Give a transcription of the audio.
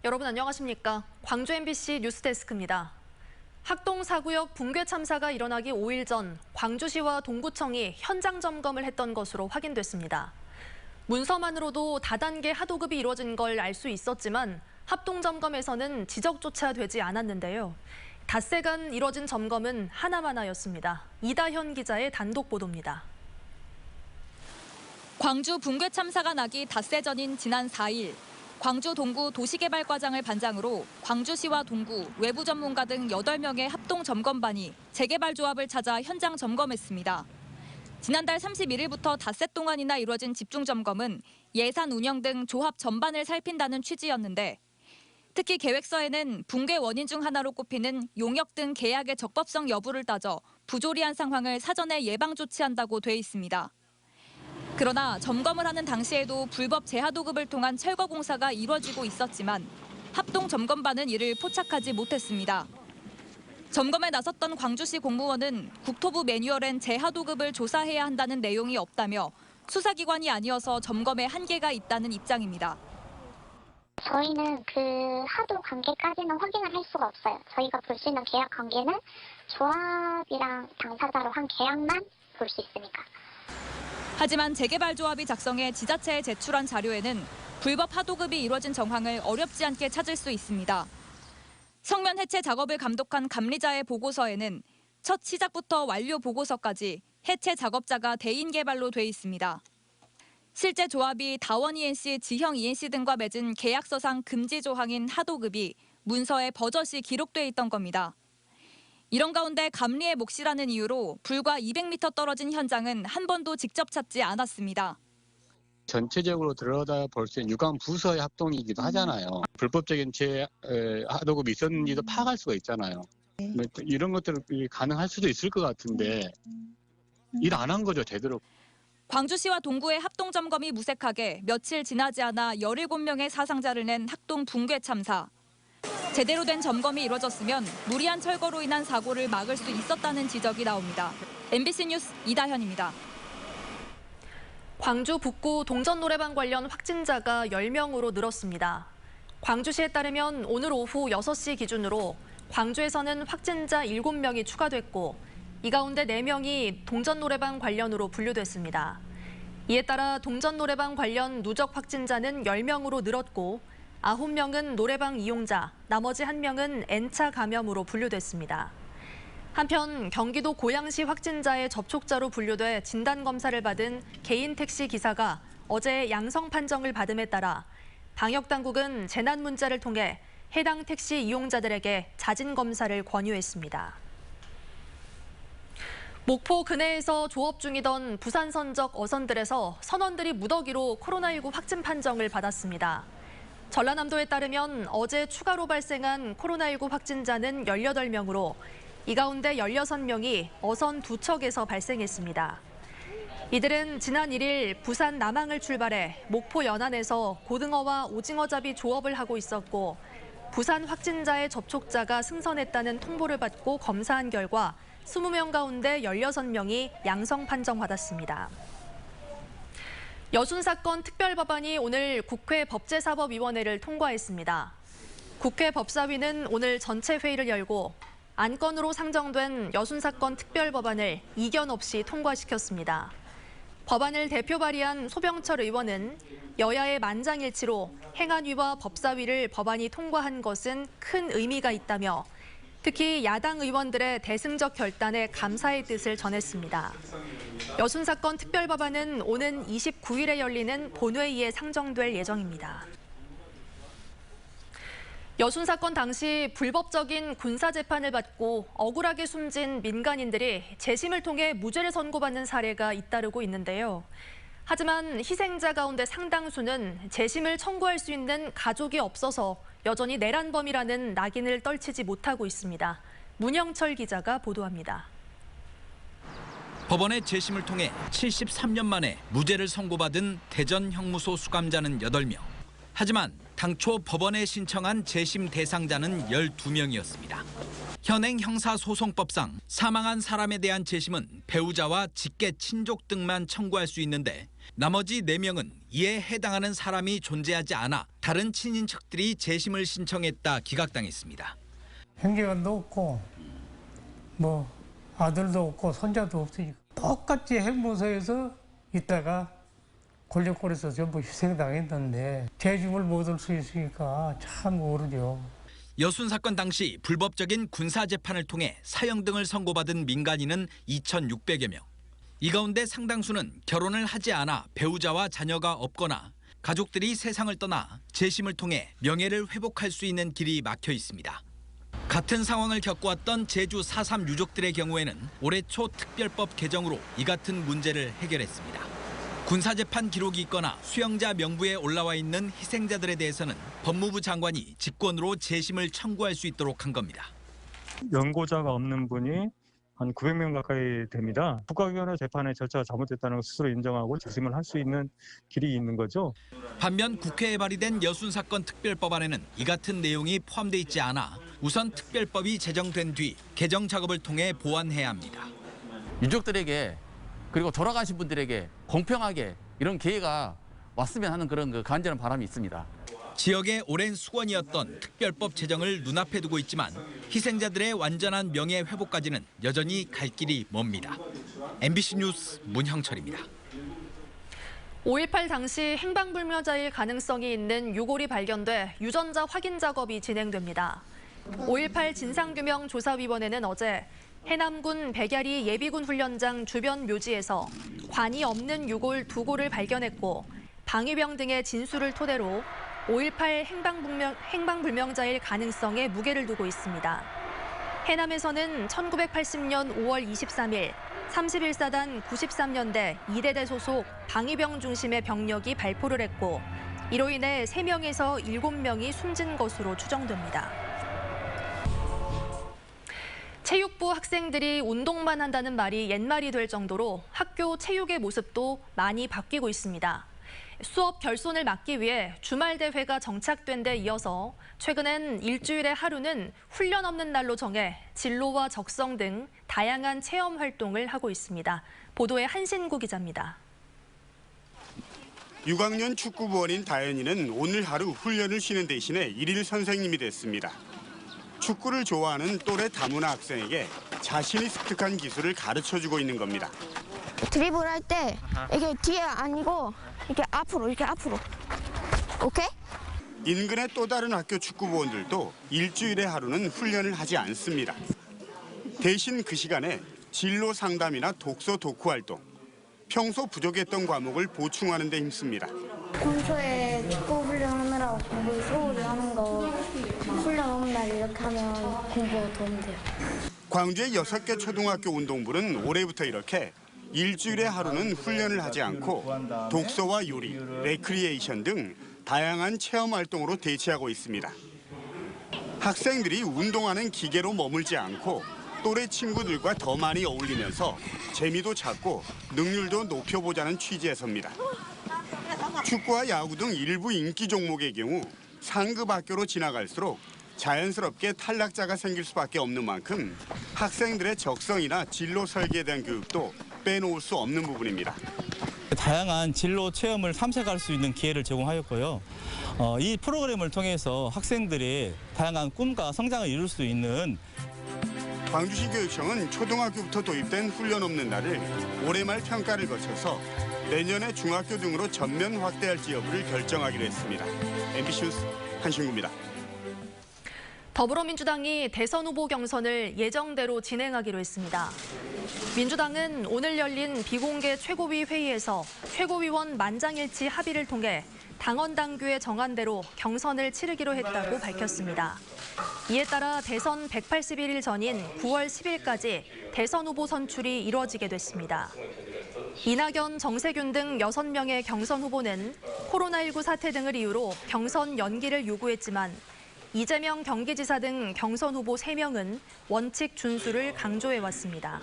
여러분 안녕하십니까? 광주 MBC 뉴스데스크입니다. 학동 4구역 붕괴 참사가 일어나기 5일 전 광주시와 동구청이 현장 점검을 했던 것으로 확인됐습니다. 문서만으로도 다단계 하도급이 이루어진 걸 알 수 있었지만 합동 점검에서는 지적조차 되지 않았는데요. 닷새간 이뤄진 점검은 하나마나였습니다. 이다현 기자의 단독 보도입니다. 광주 붕괴 참사가 나기 닷새 전인 지난 4일, 광주 동구 도시개발과장을 반장으로 광주시와 동구, 외부 전문가 등 8명의 합동 점검반이 재개발 조합을 찾아 현장 점검했습니다. 지난달 31일부터 닷새 동안이나 이루어진 집중 점검은 예산 운영 등 조합 전반을 살핀다는 취지였는데, 특히 계획서에는 붕괴 원인 중 하나로 꼽히는 용역 등 계약의 적법성 여부를 따져 부조리한 상황을 사전에 예방 조치한다고 돼 있습니다. 그러나 점검을 하는 당시에도 불법 재하도급을 통한 철거 공사가 이루어지고 있었지만 합동 점검반은 이를 포착하지 못했습니다. 점검에 나섰던 광주시 공무원은 국토부 매뉴얼엔 재하도급을 조사해야 한다는 내용이 없다며 수사기관이 아니어서 점검에 한계가 있다는 입장입니다. 저희는 그 하도 관계까지는 확인을 할 수가 없어요. 저희가 볼 수 있는 계약 관계는 조합이랑 당사자로 한 계약만 볼 수 있으니까. 하지만 재개발조합이 작성해 지자체에 제출한 자료에는 불법 하도급이 이루어진 정황을 어렵지 않게 찾을 수 있습니다. 성면 해체 작업을 감독한 감리자의 보고서에는 첫 시작부터 완료 보고서까지 해체 작업자가 대인 개발로 돼 있습니다. 실제 조합이 다원 ENC, 지형 ENC 등과 맺은 계약서상 금지 조항인 하도급이 문서에 버젓이 기록돼 있던 겁니다. 이런 가운데 감리의 몫이라는 이유로 불과 200m 떨어진 현장은 한 번도 직접 찾지 않았습니다. 전체적으로 들여다볼 수 있는 유관 부서의 합동이기도 하잖아요. 불법적인 하도급이 있었는지도 파악할 수가 있잖아요. 이런 것들이 가능할 수도 있을 것 같은데 일 안 한 거죠, 제대로. 광주시와 동구의 합동 점검이 무색하게 며칠 지나지 않아 17명의 사상자를 낸 학동 붕괴 참사. 제대로 된 점검이 이루어졌으면 무리한 철거로 인한 사고를 막을 수 있었다는 지적이 나옵니다. MBC 뉴스 이다현입니다. 광주 북구 동전 노래방 관련 확진자가 10명으로 늘었습니다. 광주시에 따르면 오늘 오후 6시 기준으로 광주에서는 확진자 7명이 추가됐고 이 가운데 4명이 동전 노래방 관련으로 분류됐습니다. 이에 따라 동전 노래방 관련 누적 확진자는 10명으로 늘었고 9명은 노래방 이용자, 나머지 1명은 N차 감염으로 분류됐습니다. 한편 경기도 고양시 확진자의 접촉자로 분류돼 진단검사를 받은 개인 택시 기사가 어제 양성 판정을 받음에 따라 방역당국은 재난 문자를 통해 해당 택시 이용자들에게 자진검사를 권유했습니다. 목포 근해에서 조업 중이던 부산 선적 어선들에서 선원들이 무더기로 코로나19 확진 판정을 받았습니다. 전라남도에 따르면 어제 추가로 발생한 코로나19 확진자는 18명으로 이 가운데 16명이 어선 2척에서 발생했습니다. 이들은 지난 1일 부산 남항을 출발해 목포 연안에서 고등어와 오징어잡이 조업을 하고 있었고 부산 확진자의 접촉자가 승선했다는 통보를 받고 검사한 결과 20명 가운데 16명이 양성 판정받았습니다. 여순 사건 특별법안이 오늘 국회 법제사법위원회를 통과했습니다. 국회 법사위는 오늘 전체 회의를 열고 안건으로 상정된 여순 사건 특별법안을 이견 없이 통과시켰습니다. 법안을 대표 발의한 소병철 의원은 여야의 만장일치로 행안위와 법사위를 법안이 통과한 것은 큰 의미가 있다며 특히 야당 의원들의 대승적 결단에 감사의 뜻을 전했습니다. 여순 사건 특별법안은 오는 29일에 열리는 본회의에 상정될 예정입니다. 여순 사건 당시 불법적인 군사재판을 받고 억울하게 숨진 민간인들이 재심을 통해 무죄를 선고받는 사례가 잇따르고 있는데요. 하지만 희생자 가운데 상당수는 재심을 청구할 수 있는 가족이 없어서 여전히 내란범이라는 낙인을 떨치지 못하고 있습니다. 문영철 기자가 보도합니다. 법원의 재심을 통해 73년 만에 무죄를 선고받은 대전 형무소 수감자는 8명. 하지만 당초 법원에 신청한 재심 대상자는 12명이었습니다. 현행 형사소송법상 사망한 사람에 대한 재심은 배우자와 직계 친족 등만 청구할 수 있는데 나머지 4명은 이에 해당하는 사람이 존재하지 않아 다른 친인척들이 재심을 신청했다 기각당했습니다. 형제간도 없고 뭐 아들도 없고 손자도 없으니까 똑같이 형무소에서 있다가 권력골에서 전부 희생당했는데 재심을 못 할 수 있으니까 참 모르죠. 여순 사건 당시 불법적인 군사 재판을 통해 사형 등을 선고받은 민간인은 2,600여 명. 이 가운데 상당수는 결혼을 하지 않아 배우자와 자녀가 없거나 가족들이 세상을 떠나 재심을 통해 명예를 회복할 수 있는 길이 막혀 있습니다. 같은 상황을 겪어왔던 제주 4.3 유족들의 경우에는 올해 초 특별법 개정으로 이 같은 문제를 해결했습니다. 군사재판 기록이 있거나 수형자 명부에 올라와 있는 희생자들에 대해서는 법무부 장관이 직권으로 재심을 청구할 수 있도록 한 겁니다. 연고자가 없는 분이 한 900명 가까이 됩니다. 국가기관의 재판의 절차가 잘못됐다는 걸 스스로 인정하고 재심을 할 수 있는 길이 있는 거죠. 반면 국회에 발의된 여순 사건 특별법안에는 이 같은 내용이 포함돼 있지 않아 우선 특별법이 제정된 뒤 개정 작업을 통해 보완해야 합니다. 유족들에게 그리고 돌아가신 분들에게 공평하게 이런 기회가 왔으면 하는 그런 간절한 바람이 있습니다. 지역의 오랜 수건이었던 특별법 제정을 눈앞에 두고 있지만 희생자들의 완전한 명예 회복까지는 여전히 갈 길이 멉니다. MBC 뉴스 문형철입니다. 5.18 당시 행방불명자일 가능성이 있는 유골이 발견돼 유전자 확인 작업이 진행됩니다. 5.18 진상규명조사위원회는 어제 해남군 백야리 예비군 훈련장 주변 묘지에서 관이 없는 유골 2골을 발견했고 방위병 등의 진술을 토대로 5.18 행방불명자일 가능성에 무게를 두고 있습니다. 해남에서는 1980년 5월 23일 31사단 93년대 2대대 소속 방위병 중심의 병력이 발포를 했고 이로 인해 3명에서 7명이 숨진 것으로 추정됩니다. 체육부 학생들이 운동만 한다는 말이 옛말이 될 정도로 학교 체육의 모습도 많이 바뀌고 있습니다. 수업 결손을 막기 위해 주말 대회가 정착된 데 이어서 최근엔 일주일에 하루는 훈련 없는 날로 정해 진로와 적성 등 다양한 체험 활동을 하고 있습니다. 보도에 한신구 기자입니다. 6학년 축구부원인 다현이는 오늘 하루 훈련을 쉬는 대신에 일일 선생님이 됐습니다. 축구를 좋아하는 또래 다문화 학생에게 자신이 습득한 기술을 가르쳐주고 있는 겁니다. 드리블 할 때 이게 뒤에 아니고 이렇게 앞으로. 오케이? 인근의 또 다른 학교 축구부원들도 일주일에 하루는 훈련을 하지 않습니다. 대신 그 시간에 진로 상담이나 독서 독후 활동, 평소 부족했던 과목을 보충하는 데 힘씁니다. 평소에 축구 훈련하느라고 공부 소홀히 하는 거 훈련 없는 날 이렇게 하면 공부가 도움이 돼요. 광주의 6개 초등학교 운동부는 올해부터 이렇게 일주일에 하루는 훈련을 하지 않고 독서와 요리, 레크리에이션 등 다양한 체험 활동으로 대체하고 있습니다. 학생들이 운동하는 기계로 머물지 않고 또래 친구들과 더 많이 어울리면서 재미도 찾고 능률도 높여보자는 취지에서입니다. 축구와 야구 등 일부 인기 종목의 경우 상급 학교로 지나갈수록 자연스럽게 탈락자가 생길 수밖에 없는 만큼 학생들의 적성이나 진로 설계에 대한 교육도 빼놓을 수 없는 부분입니다. 다양한 진로 체험을 탐색할 수 있는 기회를 제공하였고요. 이 프로그램을 통해서 학생들이 다양한 꿈과 성장을 이룰 수 있는 광주시 교육청은 초등학교부터 도입된 훈련 없는 날을 올해 말 평가를 거쳐서 내년에 중학교 등으로 전면 확대할지 여부를 결정하기로 했습니다. MBC 뉴스 한신구입니다. 더불어민주당이 대선 후보 경선을 예정대로 진행하기로 했습니다. 민주당은 오늘 열린 비공개 최고위 회의에서 최고위원 만장일치 합의를 통해 당원 당규에 정한 대로 경선을 치르기로 했다고 밝혔습니다. 이에 따라 대선 181일 전인 9월 10일까지 대선 후보 선출이 이루어지게 됐습니다. 이낙연, 정세균 등 6명의 경선 후보는 코로나19 사태 등을 이유로 경선 연기를 요구했지만 이재명 경기지사 등 경선 후보 3명은 원칙 준수를 강조해왔습니다.